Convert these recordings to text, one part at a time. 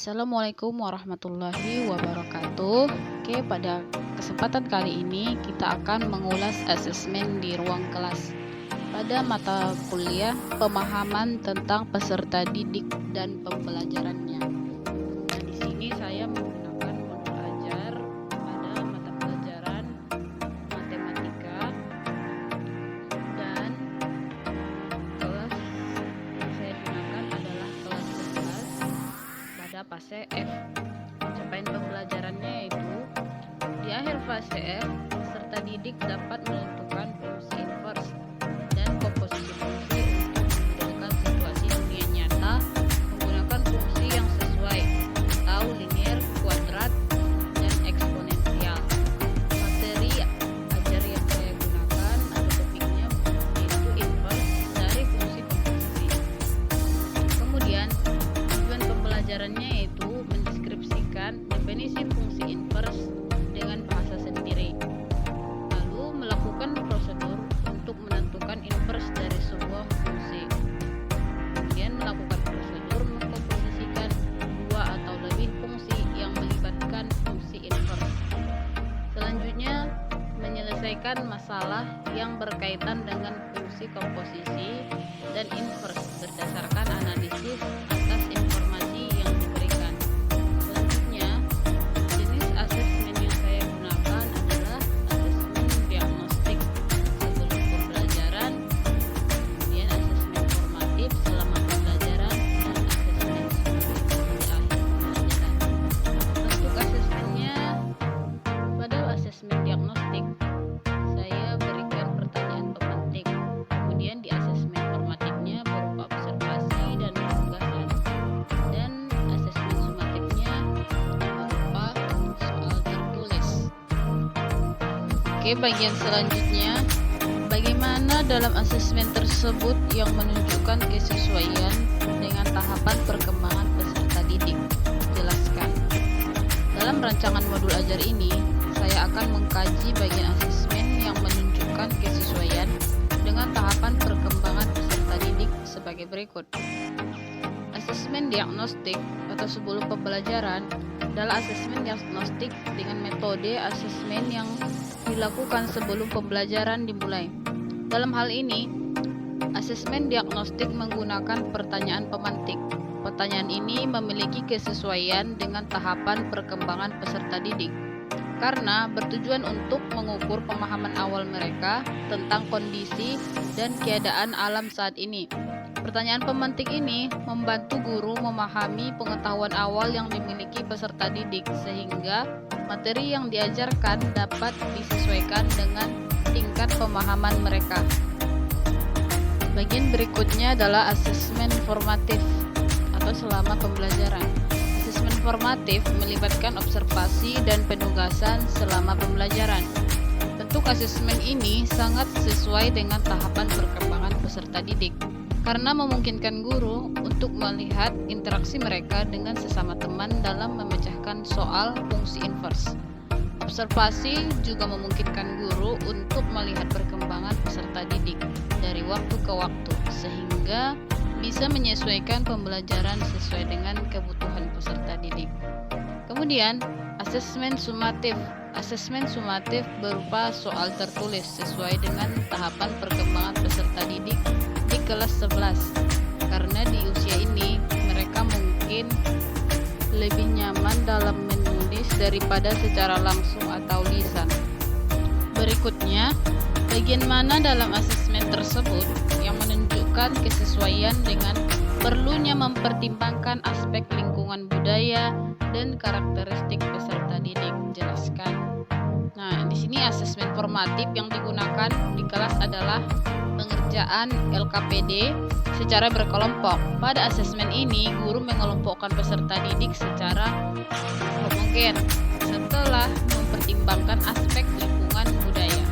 Assalamualaikum warahmatullahi wabarakatuh. Oke, pada kesempatan kali ini kita akan mengulas asesmen di ruang kelas pada mata kuliah pemahaman tentang peserta didik dan pembelajarannya. Nah, di sini saya menggunakan modul ajar pada mata pelajaran matematika dan kelas yang saya gunakan adalah kelas 11 pada fase F. Capaian pembelajarannya yaitu di akhir fase F, peserta didik dapat menentukan fungsi inverse dan komposisi fungsi untuk memudahkan situasi dunia nyata menggunakan fungsi yang sesuai atau linear, kuadrat, dan eksponensial. Materi ajar yang saya gunakan atau topiknya yaitu inverse dari fungsi komposisi. Kemudian tujuan pembelajarannya yaitu mendeskripsikan definisi fungsi inverse dengan bahasa sendiri, lalu melakukan prosedur untuk menentukan inverse dari sebuah fungsi, kemudian melakukan prosedur mengkomposisikan dua atau lebih fungsi yang melibatkan fungsi inverse. Selanjutnya, menyelesaikan masalah yang berkaitan dengan fungsi komposisi dan inverse berdasarkan analisis atas informasi yang diberikan. Selanjutnya, jenis asesmen yang saya gunakan adalah asesmen diagnostik sebelum pembelajaran, kemudian asesmen formatif selama pembelajaran, dan asesmen sumatif di akhir pembelajaran. Bentuk asesmennya, pada asesmen diagnostik saya berikan pertanyaan pemantik, kemudian di asesmen formatifnya berupa observasi dan penugasan, dan asesmen sumatifnya berupa soal tertulis. Oke, bagian selanjutnya, bagaimana dalam asesmen tersebut yang menunjukkan kesesuaian dengan tahapan perkembangan peserta didik? Jelaskan. Dalam rancangan modul ajar ini, saya akan mengkaji bagian asesmen yang menunjukkan kesesuaian dengan tahapan perkembangan peserta didik sebagai berikut. Asesmen diagnostik atau sebelum pembelajaran adalah asesmen diagnostik dengan metode asesmen yang dilakukan sebelum pembelajaran dimulai. Dalam hal ini, asesmen diagnostik menggunakan pertanyaan pemantik. Pertanyaan ini memiliki kesesuaian dengan tahapan perkembangan peserta didik karena bertujuan untuk mengukur pemahaman awal mereka tentang kondisi dan keadaan alam saat ini. Pertanyaan pemantik ini membantu guru memahami pengetahuan awal yang dimiliki peserta didik sehingga materi yang diajarkan dapat disesuaikan dengan tingkat pemahaman mereka. Bagian berikutnya adalah asesmen formatif atau selama pembelajaran. Asesmen formatif melibatkan observasi dan penugasan selama pembelajaran. Bentuk asesmen ini sangat sesuai dengan tahapan perkembangan peserta didik karena memungkinkan guru untuk melihat interaksi mereka dengan sesama teman dalam memecahkan soal fungsi inverse. Observasi juga memungkinkan guru untuk melihat perkembangan peserta didik dari waktu ke waktu sehingga bisa menyesuaikan pembelajaran sesuai dengan kebutuhan peserta didik. Kemudian, asesmen sumatif. Asesmen sumatif berupa soal tertulis sesuai dengan tahapan perkembangan peserta didik di kelas 11. Karena di usia ini, mereka mungkin lebih nyaman dalam menulis daripada secara langsung atau lisan. Berikutnya, bagian mana dalam asesmen tersebut yang menunjukkan kesesuaian dengan perlunya mempertimbangkan aspek lingkungan budaya dan karakteristik peserta didik? Jelaskan. Nah, di sini asesmen formatif yang digunakan di kelas adalah pengerjaan LKPD secara berkelompok. Pada asesmen ini, guru mengelompokkan peserta didik secara homogen setelah mempertimbangkan aspek lingkungan budaya.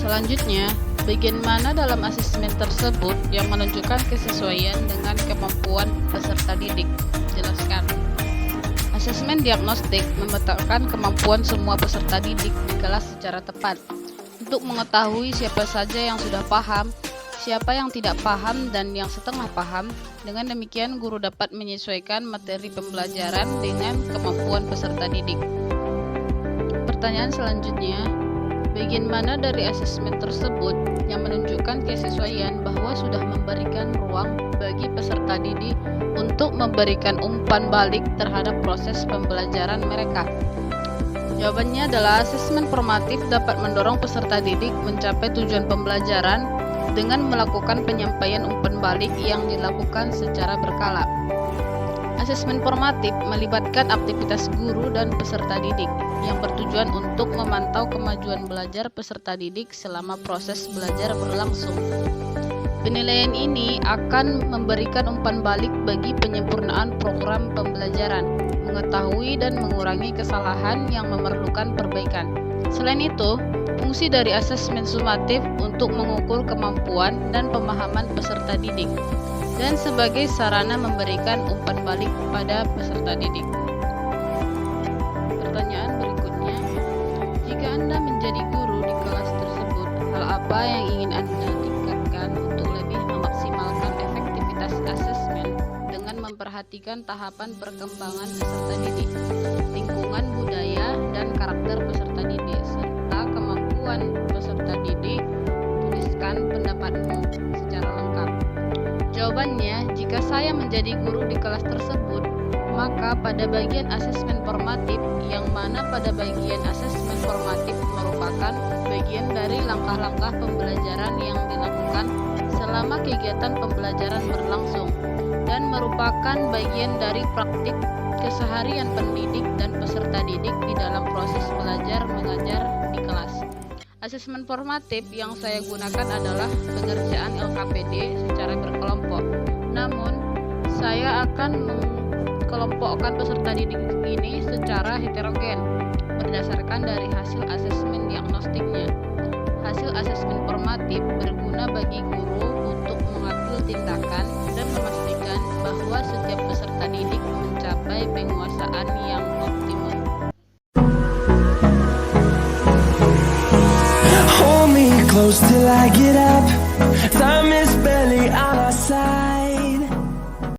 Selanjutnya, bagian mana dalam asesmen tersebut yang menunjukkan kesesuaian dengan kemampuan peserta didik? Jelaskan. Asesmen diagnostik memetakan kemampuan semua peserta didik di kelas secara tepat untuk mengetahui siapa saja yang sudah paham, siapa yang tidak paham dan yang setengah paham. Dengan demikian, guru dapat menyesuaikan materi pembelajaran dengan kemampuan peserta didik. Pertanyaan selanjutnya, bagian mana dari asesmen tersebut yang menunjukkan kesesuaian bahwa sudah memberikan ruang bagi peserta didik untuk memberikan umpan balik terhadap proses pembelajaran mereka? Jawabannya adalah asesmen formatif dapat mendorong peserta didik mencapai tujuan pembelajaran dengan melakukan penyampaian umpan balik yang dilakukan secara berkala. Asesmen formatif melibatkan aktivitas guru dan peserta didik yang bertujuan untuk memantau kemajuan belajar peserta didik selama proses belajar berlangsung. Penilaian ini akan memberikan umpan balik bagi penyempurnaan program pembelajaran, mengetahui dan mengurangi kesalahan yang memerlukan perbaikan. Selain itu, fungsi dari asesmen sumatif untuk mengukur kemampuan dan pemahaman peserta didik dan sebagai sarana memberikan umpan balik pada peserta didik. Pertanyaan berikutnya, jika Anda menjadi guru di kelas tersebut, hal apa yang ingin Anda tingkatkan untuk lebih memaksimalkan efektivitas asesmen dengan memperhatikan tahapan perkembangan peserta didik, lingkungan budaya dan karakter peserta didik, serta kemampuan peserta didik? Tuliskan pendapatmu secara lengkap. Jawabannya, jika saya menjadi guru di kelas tersebut, maka pada bagian asesmen formatif, yang mana pada bagian asesmen formatif merupakan bagian dari langkah-langkah pembelajaran yang dilakukan selama kegiatan pembelajaran berlangsung dan merupakan bagian dari praktik keseharian pendidik dan peserta didik di dalam proses belajar mengajar di kelas. Asesmen formatif yang saya gunakan adalah pengerjaan LKPD secara berkelompok. Namun, saya akan mengkelompokkan peserta didik ini secara heterogen berdasarkan dari hasil asesmen diagnostiknya. Hasil asesmen formatif berguna bagi guru untuk mengambil tindakan dan memastikan bahwa setiap peserta didik mencapai penguasaan yang optimum. Hold me close till I get up. Time is barely on our side.